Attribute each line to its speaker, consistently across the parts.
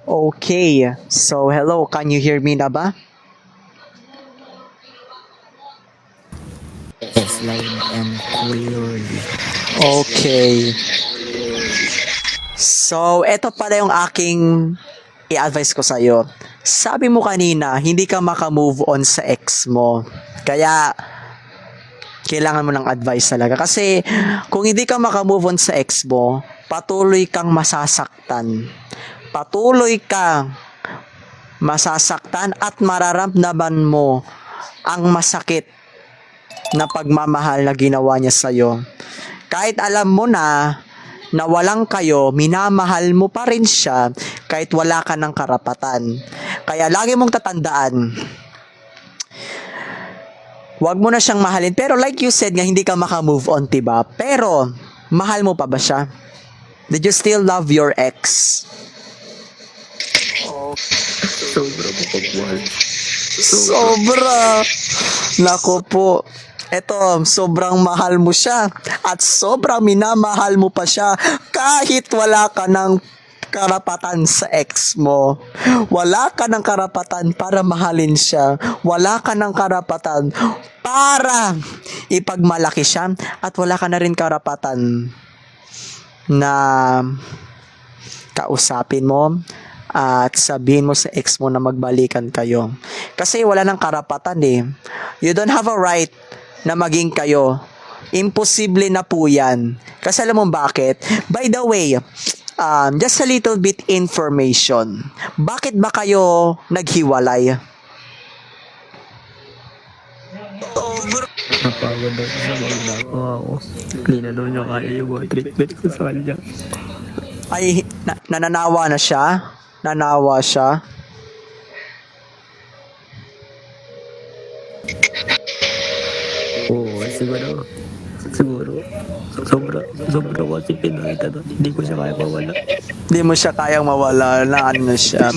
Speaker 1: Okay, so hello, can you hear me na ba?
Speaker 2: Yes, loud and clearly.
Speaker 1: Okay. So, eto pala yung aking i-advise ko sa'yo. Sabi mo kanina, hindi ka maka-move on sa ex mo. Kaya, kailangan mo ng advice talaga. Kasi, kung hindi ka maka-move on sa ex mo, patuloy kang masasaktan. Patuloy kang masasaktan at mararamdaman mo ang masakit na pagmamahal na ginawa niya sa'yo. Kahit alam mo na walang kayo, minamahal mo pa rin siya kahit wala ka ng karapatan. Kaya lagi mong tatandaan, wag mo na siyang mahalin. Pero like you said nga, hindi ka maka-move on, diba? Pero, mahal mo pa ba siya? Did you still love your ex?
Speaker 2: Sobra po pagmahal.
Speaker 1: Sobra! Nako po. Eto, sobrang mahal mo siya at sobrang minamahal mo pa siya kahit wala ka ng karapatan sa ex mo. Wala ka ng karapatan para mahalin siya. Wala ka ng karapatan para ipagmalaki siya at wala ka na rin karapatan na kausapin mo at sabihin mo sa ex mo na magbalikan kayo. Kasi wala nang karapatan eh. You don't have a right na maging kayo. Imposible na po yan. Kasi alam mo bakit? By the way, just a little bit information. Bakit ba kayo naghiwalay?
Speaker 2: Napagod daw siya sa ginagawa ko. Hindi na daw niya kaya yung mga treatment ko sa kanya.
Speaker 1: Ay, nananawa na siya? Nanawa siya?
Speaker 2: Oo, siguro. Siguro. Sobra kasi pinakita doon. Hindi ko siya kaya mawala.
Speaker 1: Hindi mo siya kayang mawala na ano na siya.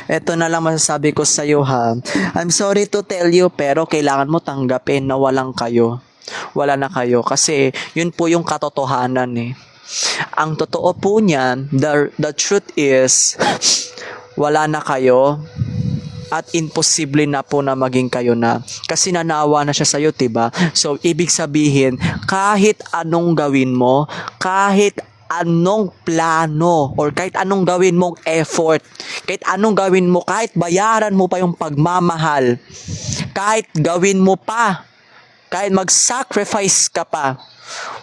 Speaker 1: Ito na lang masasabi ko sa iyo ha. I'm sorry to tell you pero kailangan mo tanggapin na walang kayo. Wala na kayo kasi yun po yung katotohanan eh. Ang totoo po niyan, the truth is wala na kayo at imposible na po na maging kayo na kasi nanawa na siya sa iyo, 'di ba? So ibig sabihin kahit anong gawin mo, kahit anong plano or kahit anong gawin mong effort, kahit anong gawin mo, kahit bayaran mo pa yung pagmamahal, kahit gawin mo pa, kahit mag-sacrifice ka pa,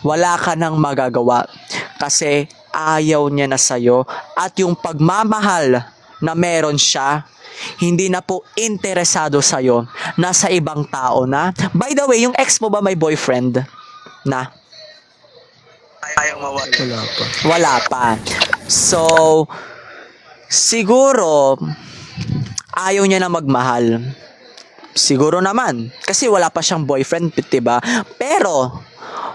Speaker 1: wala ka nang magagawa kasi ayaw niya na sa'yo at yung pagmamahal na meron siya, hindi na po interesado sa'yo, nasa ibang tao na. By the way, yung ex mo ba may boyfriend na?
Speaker 2: Wala pa.
Speaker 1: Wala pa. So, siguro, ayaw niya na magmahal. Siguro naman. Kasi wala pa siyang boyfriend, diba? Pero,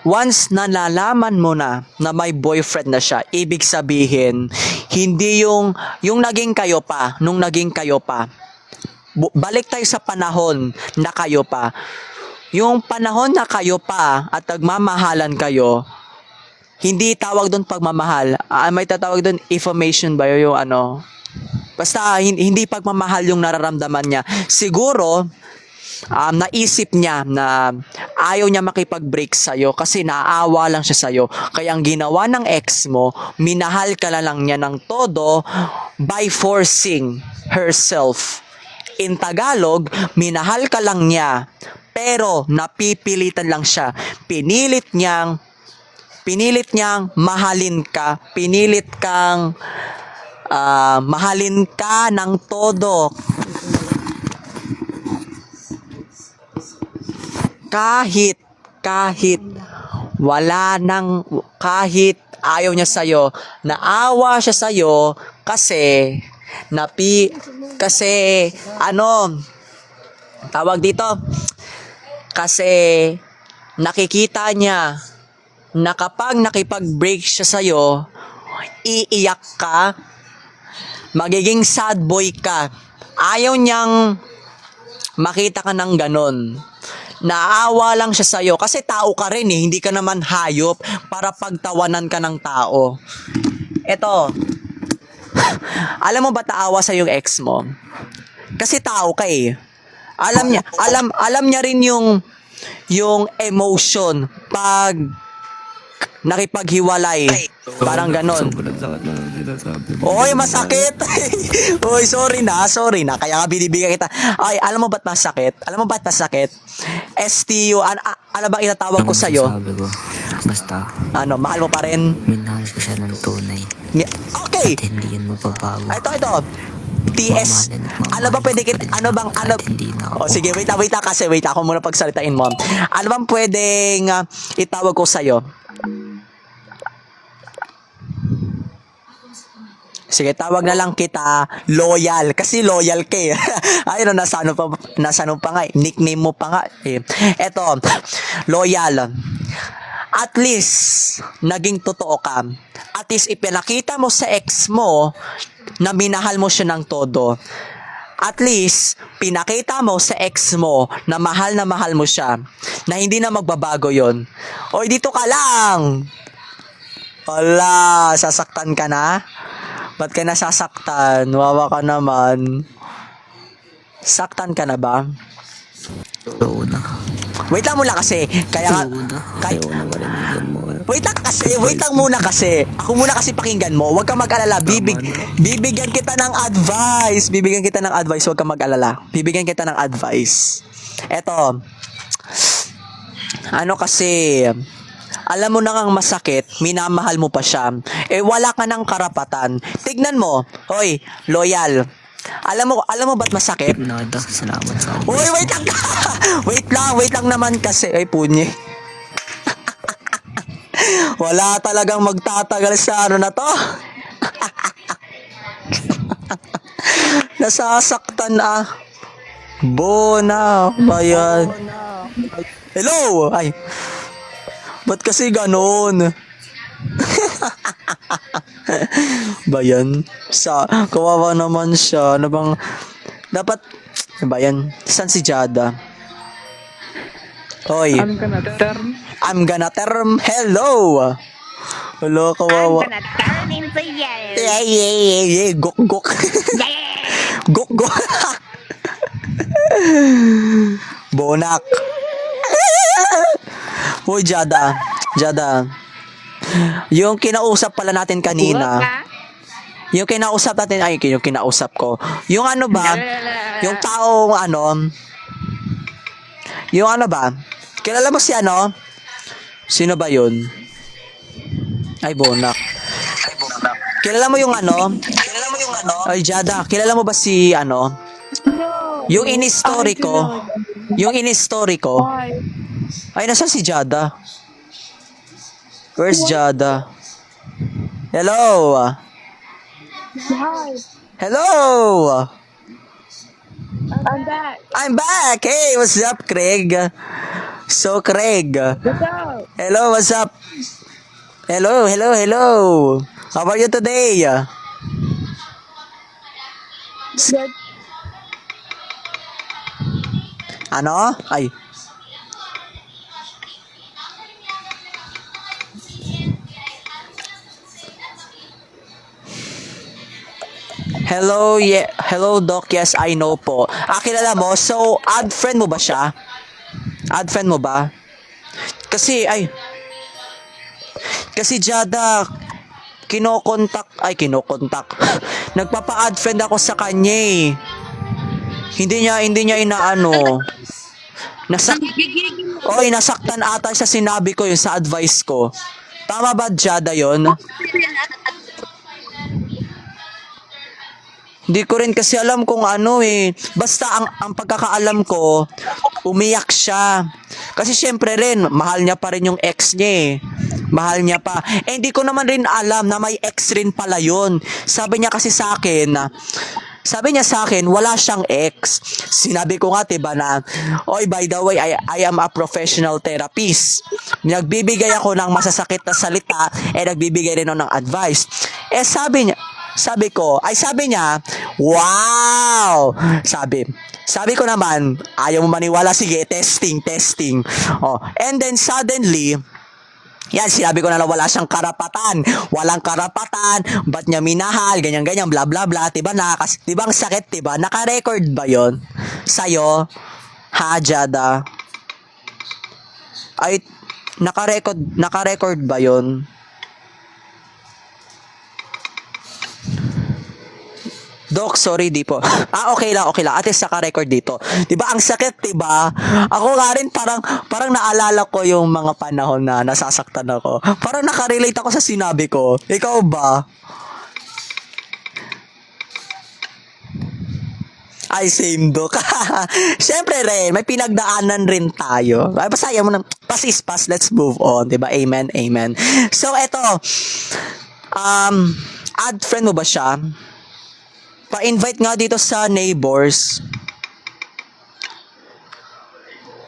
Speaker 1: once na nalaman mo na may boyfriend na siya, ibig sabihin, hindi yung naging kayo pa, nung naging kayo pa. Balik tayo sa panahon na kayo pa. Yung panahon na kayo pa at nagmamahalan kayo, hindi tawag doon pagmamahal. May tatawag doon information ba yung ano? Basta hindi pagmamahal yung nararamdaman niya. Siguro, naisip niya na ayaw niya makipag-break sa'yo kasi naawa lang siya sa'yo. Kaya ang ginawa ng ex mo, minahal ka na lang niya ng todo by forcing herself. In Tagalog, minahal ka lang niya pero napipilitan lang siya. Pinilit niyang mahalin ka, pinilit kang mahalin ka ng todo. Kahit wala nang, kahit ayaw niya sa'yo, naawa siya sa'yo kasi ano tawag dito, kasi nakikita niya na kapag nakipag-break siya sa'yo, iiyak ka, magiging sad boy ka. Ayaw niyang makita ka ng ganon. Naawa lang siya sa'yo kasi tao ka rin eh, hindi ka naman hayop para pagtawanan ka ng tao. Eto, Alam mo ba naawa sa yung ex mo? Kasi tao ka eh. Alam niya rin yung emotion pag nakipaghiwalay. Parang ganon.
Speaker 2: Sobrang sakit na ang sinasabi mo.
Speaker 1: Oy, masakit. Oy, sorry na. Kaya nga binibigyan kita. Ay, alam mo ba't masakit? STU, ano bang itatawag ko sa'yo?
Speaker 2: Sabi ko, basta,
Speaker 1: Ano, mahal mo pa rin?
Speaker 2: minahal ko siya ng tunay.
Speaker 1: Okay.
Speaker 2: At hindi yan mapapago.
Speaker 1: Ito. TS. Ano ba pwede kita, ano?
Speaker 2: Hindi na ako.
Speaker 1: Oh, sige, wait lang kasi, ako muna pagsalitain mo. Ano bang pwedeng itawag ko sa'yo? Sige, tawag na lang kita loyal. Kasi loyal ka eh. Ayun, nasa ano pa nga eh. Nickname mo pa nga eh. Eto, loyal. At least, naging totoo ka. At least, ipinakita mo sa ex mo na minahal mo siya ng todo. At least, pinakita mo sa ex mo na mahal mo siya. Na hindi na magbabago yon. Oy, dito ka lang! Wala, sasaktan ka na? Ba't ka nasasaktan? Wawa ka naman. Saktan ka na ba?
Speaker 2: Oo na.
Speaker 1: Wait lang muna kasi. Kaya nga...
Speaker 2: Oo na.
Speaker 1: Kay,
Speaker 2: Ayaw na marinig mo.
Speaker 1: wait lang muna kasi. Ako muna kasi pakinggan mo. Huwag kang mag-alala. Bibigyan kita ng advice. Huwag kang mag-alala. Bibigyan kita ng advice. Eto. Ano kasi... Alam mo na ngang masakit, minamahal mo pa siya. Eh, wala ka ng karapatan. Tignan mo. Hoy, loyal. Alam mo ba't masakit?
Speaker 2: Nada, salamat sa akin.
Speaker 1: Uy, wait lang! wait lang naman kasi. Ay, punye. Wala talagang magtatagal sa ano na to. Nasasaktan Bona, bayan. Hello! Ay, ba't kasi ganon? Bayan? Kawawa naman siya. Ano bang, dapat, bayan, saan si Jada? Hoy. I'm gonna term. Hello! Hello, kawawa.
Speaker 3: I'm gonna turn into you.
Speaker 1: Yeah. Gok.
Speaker 3: Yeah.
Speaker 1: Gok. Bonak. Hoy, Jada. Yung kinausap pala natin kanina. Yung kinausap ko. Yung ano ba? Yung taong yung ano ba? Kilala mo si ano? Sino ba yun? Ay, Bonak. Kilala mo yung ano? Ay, Jada, kilala mo ba si ano? Yung in-story ko. Ay, nasa si Jada? Where's Jada? Hello? Hello? I'm back! Hey, what's up, Craig? So, Craig. Hello, what's up? Hello. How are you today? Ano? Ay. Hello, Doc. Yes, I know po. Kilala mo? So, add friend mo ba siya? Kasi Jada, kinokontak. Nagpapa-add friend ako sa kanya eh. Hindi niya inaano. Nasaktan ata sa sinabi ko yun, sa advice ko. Tama ba, Jada, yun? Hindi ko rin kasi alam kung ano eh. Basta ang pagkakaalam ko, umiyak siya. Kasi syempre rin, mahal niya pa rin yung ex niya eh. Mahal niya pa. Hindi ko naman rin alam na may ex rin pala yun. Sabi niya sa akin, wala siyang ex. Sinabi ko nga, diba na, oy, by the way, I am a professional therapist. Nagbibigay ako ng masasakit na salita, nagbibigay rin ako ng advice. Sabi niya, wow! Sabi ko naman, ayaw mo maniwala, sige, testing. And then suddenly, Yan, sinabi ko na wala siyang karapatan. Walang karapatan. Ba't niya minahal? Ganyan-ganyan, bla bla bla. Diba, diba ang sakit, diba? Naka-record ba yon sa'yo? Ha, Jada? Ay, naka-record ba yon? Doc, sorry, di po. Okay lang. At least naka-record dito. 'Di ba ang sakit, 'di ba? Ako nga rin parang naalala ko yung mga panahon na nasasaktan ako. Parang nakarelate ako sa sinabi ko. Ikaw ba? Ay, same, Doc. Siyempre rin, may pinagdaanan rin tayo. Ay, pasaya mo na. Pass is pass, let's move on. 'Di ba? Amen, amen. So, eto. Add friend mo ba siya? Pa-invite nga dito sa neighbors.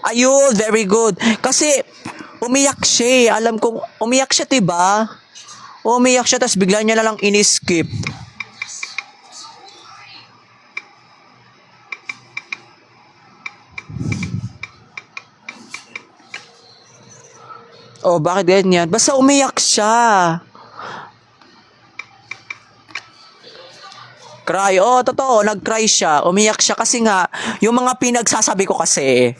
Speaker 1: Ayun, very good. Kasi, umiyak siya eh. Alam kong, umiyak siya, diba? Umiyak siya, tapos bigla niya na lang in-skip. Oh, bakit ganyan? Basta umiyak siya. Cry. Oh, totoo, nag-cry siya. Umiyak siya kasi nga, yung mga pinagsasabi ko kasi,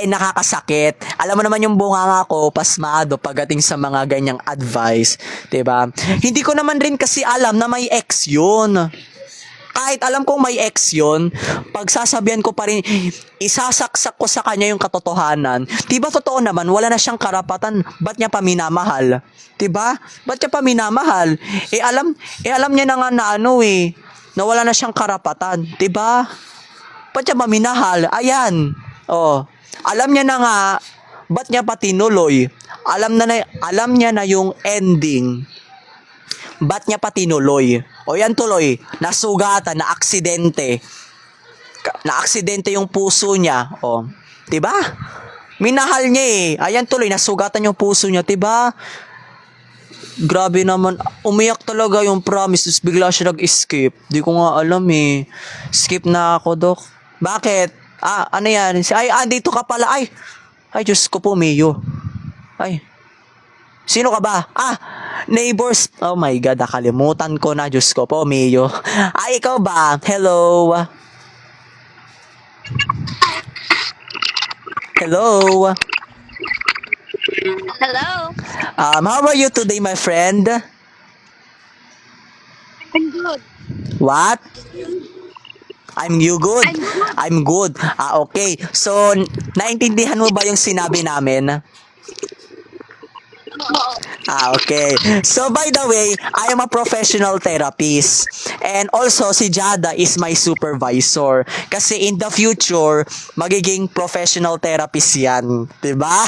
Speaker 1: nakakasakit. Alam mo naman yung bunganga ko, pasmado pagdating sa mga ganyang advice. 'Di ba? Hindi ko naman rin kasi alam na may ex yun. Kahit alam kong may ex yun, pagsasabihan ko pa rin, isasaksak ko sa kanya yung katotohanan. Diba totoo naman, wala na siyang karapatan, ba't niya pa minamahal? Diba? Ba't niya pa minamahal? Alam niya na nga na na wala na siyang karapatan, 'di ba? Ba't niya ba minahal? Ayan. Oh. Alam niya na nga ba't niya pa tinuloy? Alam niya na yung ending. Ba't niya pa tinuloy? O yan tuloy, nasugatan, na aksidente. Na aksidente yung puso niya. O, 'di ba? Minahal niya eh. Ayan tuloy, nasugatan yung puso niya, 'di ba? Grabe naman, umiyak talaga yung promise, tapos bigla siya nag-skip. Di ko nga alam eh. Skip na ako, Doc. Bakit? Ano yan? Dito ka pala. Ay, Diyos ko po, Mayo. Ay, sino ka ba? Neighbors. Oh my God, nakalimutan ko na. Diyos ko po, Mayo. Ay, ikaw ba? Hello? Hello?
Speaker 3: Hello.
Speaker 1: How are you today, my friend?
Speaker 3: I'm good.
Speaker 1: What? You good? I'm good. Okay. So, naintindihan mo ba yung sinabi namin? Okay. So, by the way, I am a professional therapist. And also, si Jada is my supervisor. Kasi in the future, magiging professional therapist yan. Diba?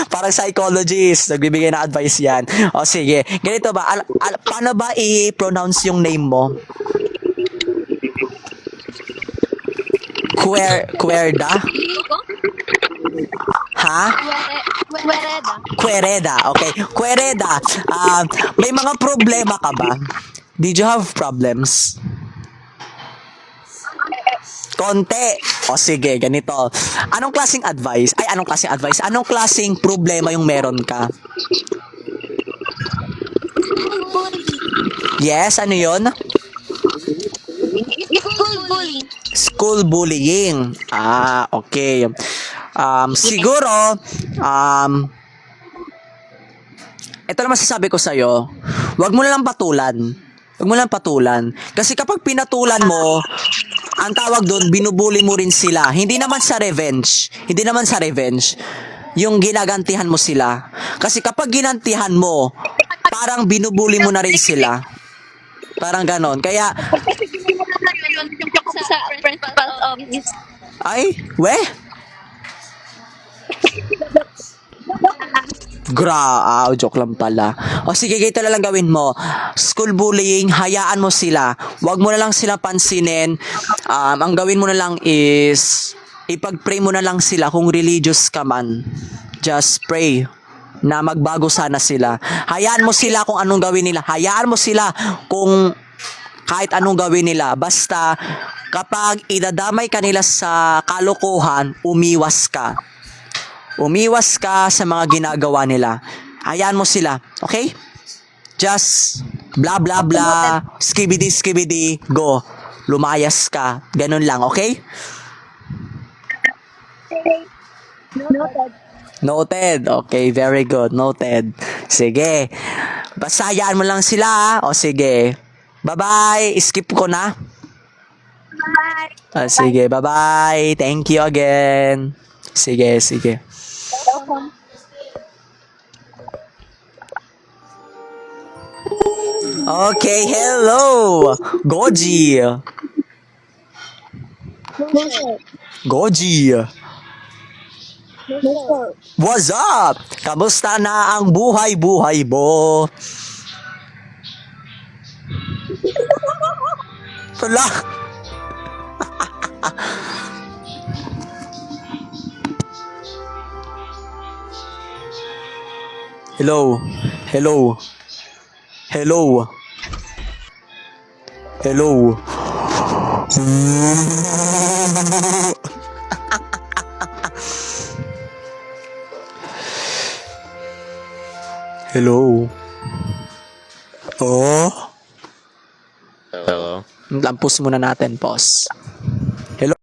Speaker 1: Parang psychologist. Nagbibigay na advice yan. O sige. Ganito ba? Paano ba i-pronounce yung name mo? Cuerda? Ha?
Speaker 3: Wereda.
Speaker 1: Quereda. Okay. Quereda. May mga problema ka ba? Did you have problems? Konti. O sige, ganito. Anong klaseng advice? Anong klaseng problema yung meron ka? Yes, ano yun?
Speaker 3: School bullying.
Speaker 1: School bullying. Okay. Siguro, ito lang masasabi ko sa'yo, wag mo na lang patulan. Wag mo lang patulan. Kasi kapag pinatulan mo, ang tawag doon, binubuli mo rin sila. Hindi naman sa revenge. Yung ginagantihan mo sila. Kasi kapag ginantihan mo, parang binubuli mo na rin sila. Parang ganon. Kaya,
Speaker 3: Sa principal office.
Speaker 1: Joke lang pala. O sige, ganito na lang gawin mo. School bullying, hayaan mo sila. Huwag mo na lang sila pansinin. Ang gawin mo na lang is, ipag-pray mo na lang sila kung religious ka man. Just pray na magbago sana sila. Hayaan mo sila kung anong gawin nila. Hayaan mo sila kung kahit anong gawin nila. Basta, kapag idadamay ka nila sa kalokohan, umiwas ka. Umiwas ka sa mga ginagawa nila. Hayaan mo sila. Okay? Just blah blah blah, skibidi skibidi, go. Lumayas ka. Ganun lang, okay?
Speaker 3: Noted.
Speaker 1: Noted. Okay, very good. Noted. Sige. Basta hayaan mo lang sila, ha? O sige. Bye-bye. Skip ko na.
Speaker 3: Bye.
Speaker 1: Sige, bye-bye. Thank you again. Sige, sige.
Speaker 3: Welcome.
Speaker 1: Okay, hello. Goji.
Speaker 3: Noted.
Speaker 1: Goji.
Speaker 3: Noted.
Speaker 1: What's up? Kamusta na ang buhay-buhay mo? Wala. Hello. Hello. Hello. Hello. Hello. Oh.
Speaker 4: Hello.
Speaker 1: Lampus muna natin, boss.